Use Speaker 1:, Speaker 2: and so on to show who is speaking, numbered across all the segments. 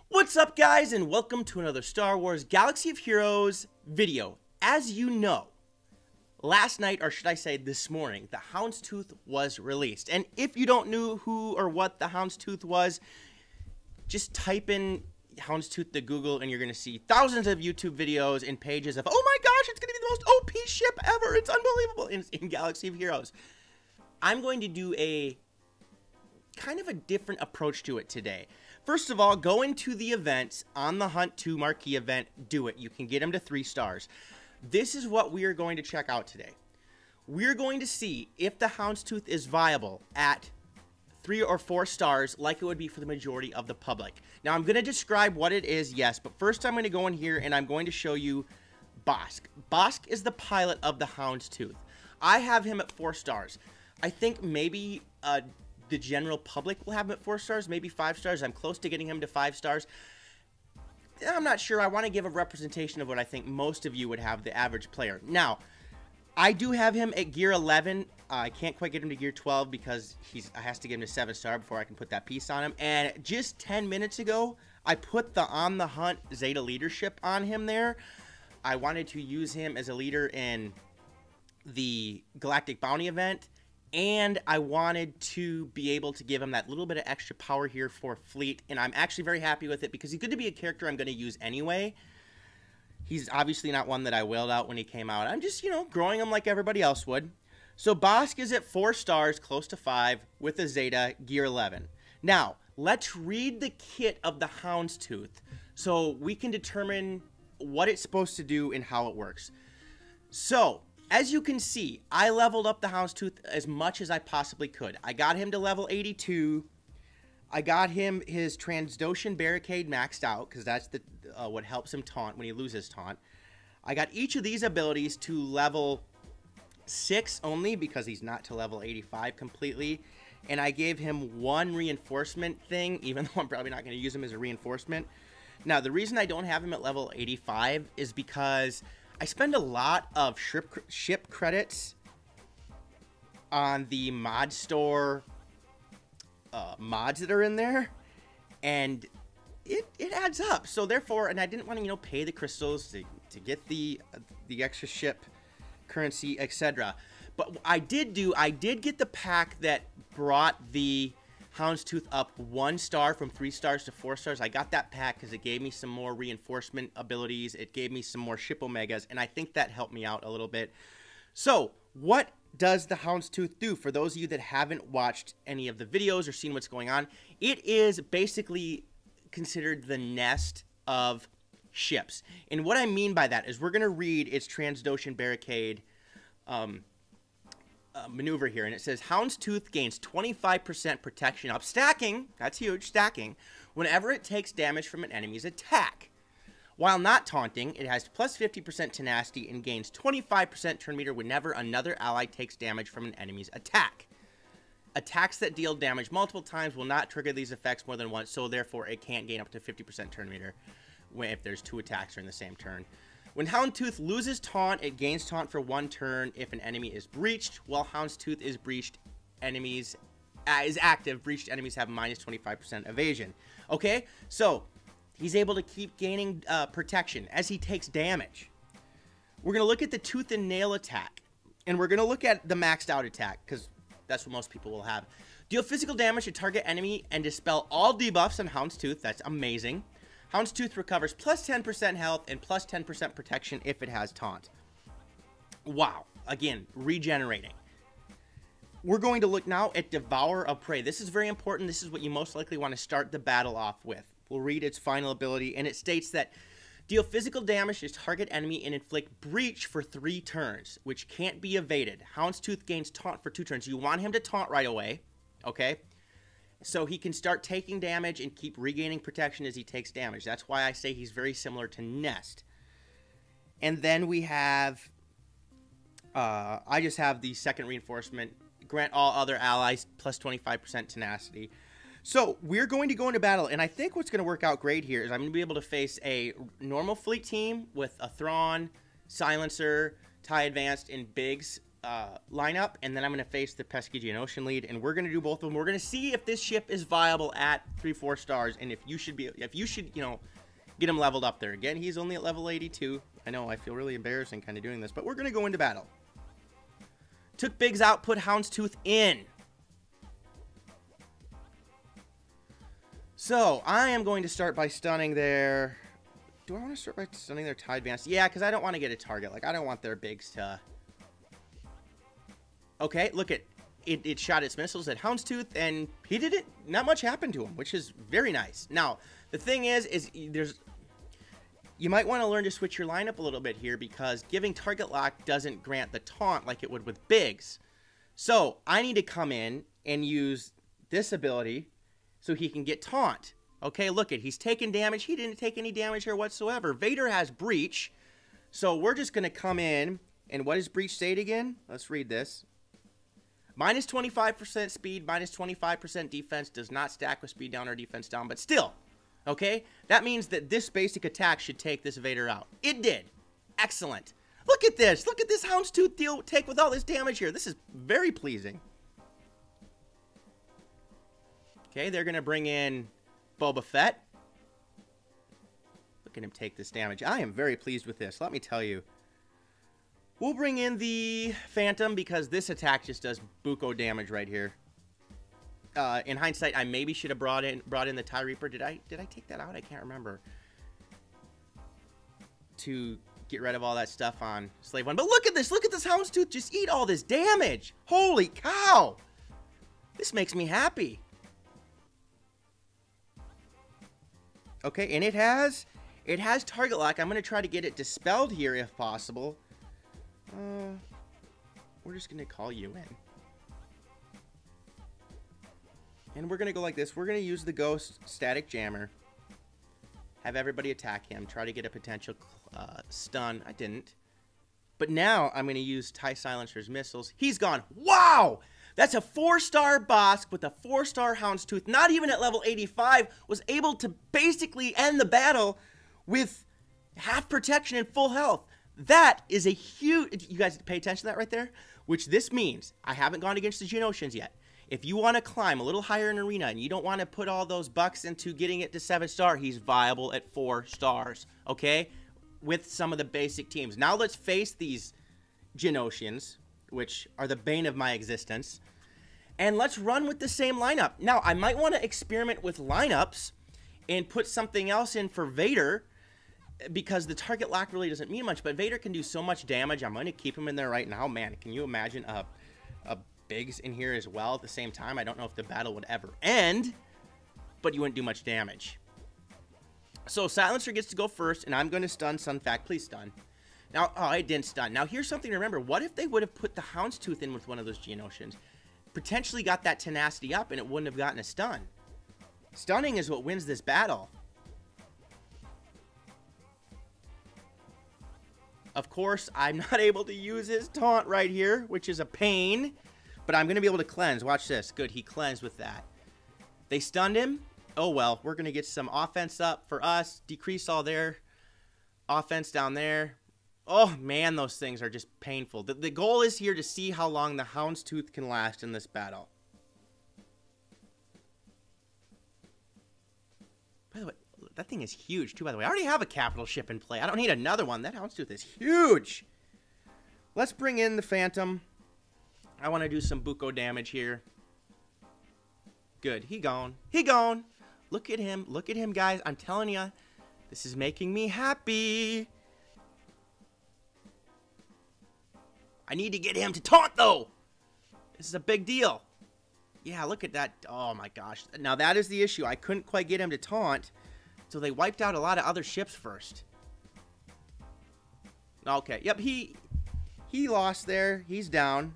Speaker 1: What's up, guys, and welcome to another Star Wars Galaxy of Heroes video. As you know, last night, or should I say this morning, the Houndstooth was released. And if you don't know who or what the Houndstooth was, just type in Houndstooth to Google and you're going to see thousands of YouTube videos and pages of, oh my gosh, it's going to be the most OP ship ever. It's unbelievable in Galaxy of Heroes. I'm going to do a kind of a different approach to it today. First of all, go into the events on the Hunt 2 marquee event. Do it. You can get them to 3 stars. This is what we are going to check out today. We're going to see if the Houndstooth is viable at 3 or 4 stars like it would be for the majority of the public. Now, I'm going to describe what it is, yes, but first I'm going to go in here and I'm going to show you Bossk. Bossk is the pilot of the Houndstooth. I have him at 4 stars. I think maybe the general public will have him at 4 stars, maybe 5 stars. I'm close to getting him to 5 stars. I'm not sure. I want to give a representation of what I think most of you would have, the average player. Now, I do have him at gear 11. I can't quite get him to gear 12 because I has to get him to 7 star before I can put that piece on him. And just 10 minutes ago, I put the On the Hunt Zeta leadership on him there. I wanted to use him as a leader in the Galactic Bounty event. And I wanted to be able to give him that little bit of extra power here for Fleet. And I'm actually very happy with it because he's going to be a character I'm going to use anyway. He's obviously not one that I wailed out when he came out. I'm just, growing him like everybody else would. So Bossk is at 4 stars, close to 5, with a Zeta, gear 11. Now, let's read the kit of the Houndstooth so we can determine what it's supposed to do and how it works. So, as you can see, I leveled up the Houndstooth as much as I possibly could. I got him to level 82. I got him his Trandoshan Barricade maxed out, because that's what helps him taunt when he loses taunt. I got each of these abilities to level 6 only, because he's not to level 85 completely. And I gave him 1 reinforcement thing, even though I'm probably not going to use him as a reinforcement. Now, the reason I don't have him at level 85 is because I spend a lot of ship credits on the mod store mods that are in there, and it adds up. So therefore, and I didn't want to pay the crystals to get the extra ship currency, etc. But I did get the pack that brought the Houndstooth up 1 star from 3 stars to 4 stars. I got that pack because it gave me some more reinforcement abilities. It gave me some more ship omegas, and I think that helped me out a little bit. So, what does the Houndstooth do? For those of you that haven't watched any of the videos or seen what's going on, it is basically considered the nest of ships. And what I mean by that is we're going to read its Trandoshan Barricade maneuver here, and it says Houndstooth gains 25% protection up stacking, that's huge, stacking, whenever it takes damage from an enemy's attack. While not taunting, it has plus 50% tenacity and gains 25% turn meter whenever another ally takes damage from an enemy's attack. Attacks that deal damage multiple times will not trigger these effects more than once, so therefore it can't gain up to 50% turn meter if there's 2 attacks during the same turn. When Houndstooth loses taunt, it gains taunt for 1 turn if an enemy is breached. While Houndstooth is breached, enemies is active. Breached enemies have minus 25% evasion. Okay, so he's able to keep gaining protection as he takes damage. We're going to look at the tooth and nail attack, and we're going to look at the maxed out attack because that's what most people will have. Deal physical damage to target enemy and dispel all debuffs on Houndstooth. That's amazing. Houndstooth recovers plus 10% health and plus 10% protection if it has taunt. Wow. Again, regenerating. We're going to look now at Devourer of Prey. This is very important. This is what you most likely want to start the battle off with. We'll read its final ability, and it states that deal physical damage to target enemy and inflict breach for 3 turns, which can't be evaded. Houndstooth gains taunt for 2 turns. You want him to taunt right away, okay? So he can start taking damage and keep regaining protection as he takes damage. That's why I say he's very similar to Nest. And then we have, I just have the second reinforcement. Grant all other allies plus 25% tenacity. So we're going to go into battle, and I think what's going to work out great here is I'm going to be able to face a normal fleet team with a Thrawn, Silencer, TIE Advanced, and Biggs lineup, and then I'm going to face the pesky Geonosian lead, and we're going to do both of them. We're going to see if this ship is viable at 3-4 stars, and if you should, you know, get him leveled up there. Again, he's only at level 82. I know, I feel really embarrassing kind of doing this, but we're going to go into battle. Took Biggs out, put Houndstooth in. So, I am going to start by stunning their... Do I want to start by stunning their TIE advance? Yeah, because I don't want to get a target. Like, I don't want their Biggs to... Okay, look at it. It shot its missiles at Houndstooth, and he did it. Not much happened to him, which is very nice. Now, the thing is you might want to learn to switch your lineup a little bit here, because giving target lock doesn't grant the taunt like it would with Biggs. So, I need to come in and use this ability so he can get taunt. Okay, look at, he's taking damage. He didn't take any damage here whatsoever. Vader has breach. So, we're just going to come in, and what does breach state again? Let's read this. Minus 25% speed, minus 25% defense, does not stack with speed down or defense down, but still, okay? That means that this basic attack should take this Vader out. It did. Excellent. Look at this. Look at this Houndstooth deal take with all this damage here. This is very pleasing. Okay, they're going to bring in Boba Fett. Look at him take this damage. I am very pleased with this, let me tell you. We'll bring in the Phantom because this attack just does buco damage right here. In hindsight, I maybe should have brought in the TIE Reaper. Did I take that out? I can't remember. To get rid of all that stuff on Slave One. But look at this. Look at this Houndstooth just eat all this damage. Holy cow. This makes me happy. Okay, and it has target lock. I'm going to try to get it dispelled here if possible. We're just going to call you in. And we're going to go like this. We're going to use the Ghost Static Jammer. Have everybody attack him. Try to get a potential stun. I didn't. But now I'm going to use TIE Silencer's missiles. He's gone. Wow! That's a 4-star Bossk with a 4-star Houndstooth. Not even at level 85. Was able to basically end the battle with half protection and full health. That is a huge... You guys pay attention to that right there? Which this means, I haven't gone against the Geonosians yet. If you want to climb a little higher in arena and you don't want to put all those bucks into getting it to 7-star, he's viable at 4 stars, okay? With some of the basic teams. Now let's face these Geonosians, which are the bane of my existence, and let's run with the same lineup. Now, I might want to experiment with lineups and put something else in for Vader, because the target lock really doesn't mean much, but Vader can do so much damage. I'm going to keep him in there right now. Man, can you imagine a Biggs in here as well at the same time? I don't know if the battle would ever end, but you wouldn't do much damage. So Silencer gets to go first, and I'm going to stun Sunfac. Please stun. Now, oh, I didn't stun. Now, here's something to remember. What if they would have put the Houndstooth in with one of those Geonosians? Potentially got that tenacity up, and it wouldn't have gotten a stun. Stunning is what wins this battle. Of course, I'm not able to use his taunt right here, which is a pain. But I'm going to be able to cleanse. Watch this. Good, he cleansed with that. They stunned him. Oh, well, we're going to get some offense up for us. Decrease all their offense down there. Oh, man, those things are just painful. The goal is here to see how long the Houndstooth can last in this battle. By the way, that thing is huge, too, by the way. I already have a capital ship in play. I don't need another one. That Houndstooth is huge. Let's bring in the Phantom. I want to do some buco damage here. Good. He gone. He gone. Look at him. Look at him, guys. I'm telling you, this is making me happy. I need to get him to taunt, though. This is a big deal. Yeah, look at that. Oh, my gosh. Now, that is the issue. I couldn't quite get him to taunt. So they wiped out a lot of other ships first. Okay. Yep, he lost there. He's down.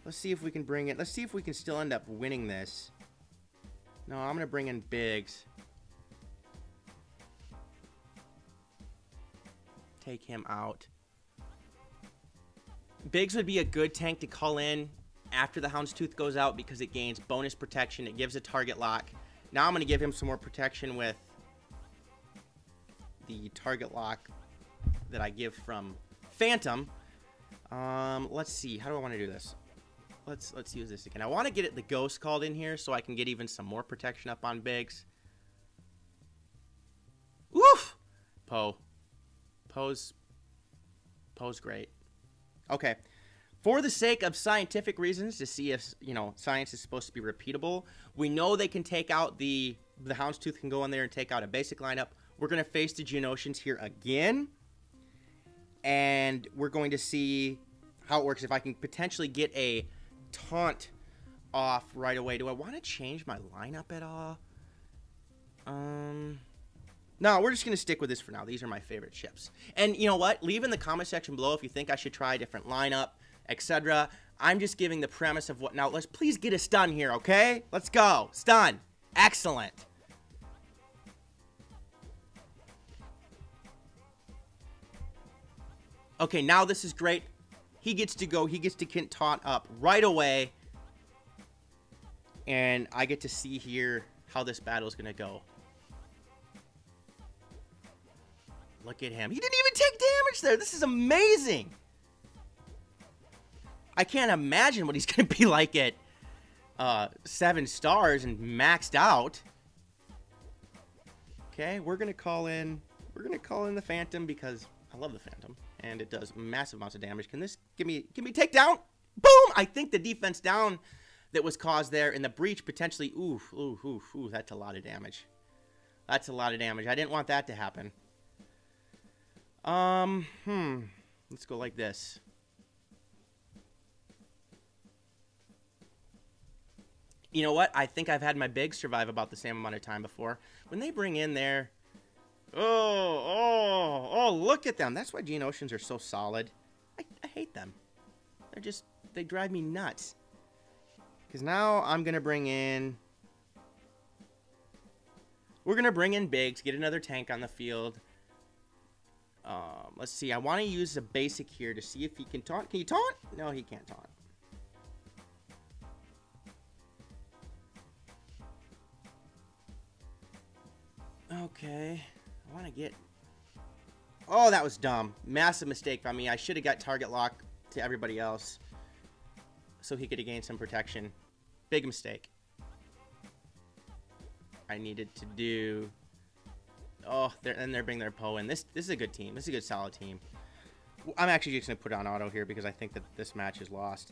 Speaker 1: Let's see if we can bring it. Let's see if we can still end up winning this. No, I'm going to bring in Biggs. Take him out. Biggs would be a good tank to call in after the Houndstooth goes out because it gains bonus protection. It gives a target lock. Now I'm going to give him some more protection with the target lock that I give from Phantom. Let's see. How do I want to do this? Let's use this again. I want to get the ghost called in here so I can get even some more protection up on Biggs. Woof! Poe's great. Okay. For the sake of scientific reasons, to see if, you know, science is supposed to be repeatable, we know they can take out the Houndstooth can go in there and take out a basic lineup. We're going to face the Geonosians here again. And we're going to see how it works. If I can potentially get a taunt off right away. Do I want to change my lineup at all? No, we're just going to stick with this for now. These are my favorite ships. And you know what? Leave in the comment section below if you think I should try a different lineup, etc. I'm just giving the premise of what... Now, let's please get a stun here, okay? Let's go. Stun. Excellent. Okay, now this is great. He gets to go. He gets to taunt up right away. And I get to see here how this battle is going to go. Look at him. He didn't even take damage there. This is amazing. I can't imagine what he's going to be like at 7 stars and maxed out. Okay, we're going to call in the Phantom because I love the Phantom and it does massive amounts of damage. Can this give me takedown? Boom! I think the defense down that was caused there in the breach potentially ooh, that's a lot of damage. That's a lot of damage. I didn't want that to happen. Let's go like this. You know what? I think I've had my Big survive about the same amount of time before. When they bring in their... Oh, look at them. That's why Geonosians are so solid. I hate them. They drive me nuts. Because now I'm going to bring in... We're going to bring in Biggs, get another tank on the field. Let's see. I want to use a basic here to see if he can taunt. Can you taunt? No, he can't taunt. Okay. I want to get... Oh, that was dumb. Massive mistake by me. I should have got target lock to everybody else so he could have gained some protection. Big mistake. I needed to do... Oh, and they're bringing their Poe in. This is a good team. This is a good, solid team. I'm actually just going to put on auto here because I think that this match is lost.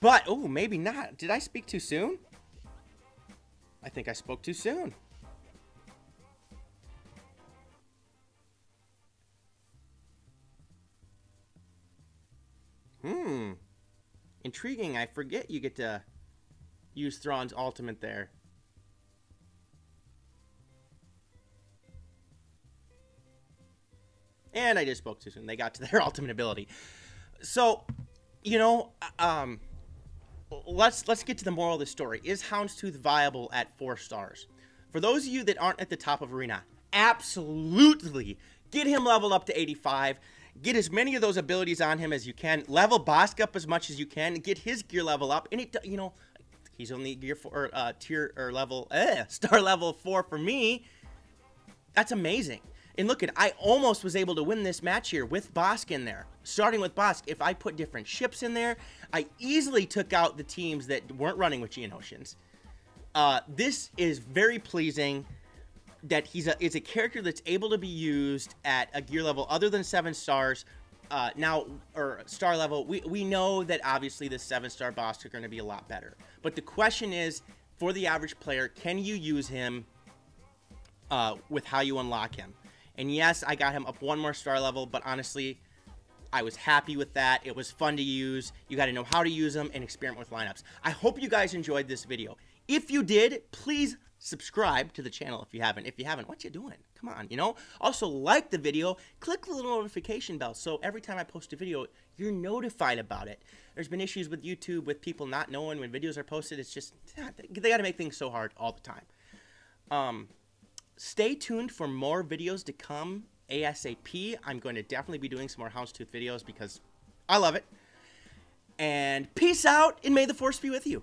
Speaker 1: But, oh, maybe not. Did I speak too soon? I think I spoke too soon. Intriguing. I forget you get to use Thrawn's ultimate there. And I just spoke too soon. They got to their ultimate ability. So, you know, let's get to the moral of the story. Is Houndstooth viable at 4 stars? For those of you that aren't at the top of Arena, absolutely get him leveled up to 85. Get as many of those abilities on him as you can. Level Bossk up as much as you can. Get his gear level up. And it, you know, he's only gear 4, star level 4 for me. That's amazing. And look, I almost was able to win this match here with Bossk in there. Starting with Bossk, if I put different ships in there, I easily took out the teams that weren't running with Geonosians. This is very pleasing that is a character that's able to be used at a gear level other than 7 stars. Or star level. We know that obviously the 7-star Bossk are going to be a lot better. But the question is, for the average player, can you use him with how you unlock him? And yes, I got him up 1 more star level, but honestly, I was happy with that. It was fun to use. You got to know how to use them and experiment with lineups. I hope you guys enjoyed this video. If you did, please subscribe to the channel if you haven't. If you haven't, what you doing? Come on, you know? Also, like the video, click the little notification bell so every time I post a video, you're notified about it. There's been issues with YouTube with people not knowing when videos are posted. It's just, they got to make things so hard all the time. Stay tuned for more videos to come ASAP. I'm going to definitely be doing some more Houndstooth videos because I love it. And peace out, and may the Force be with you.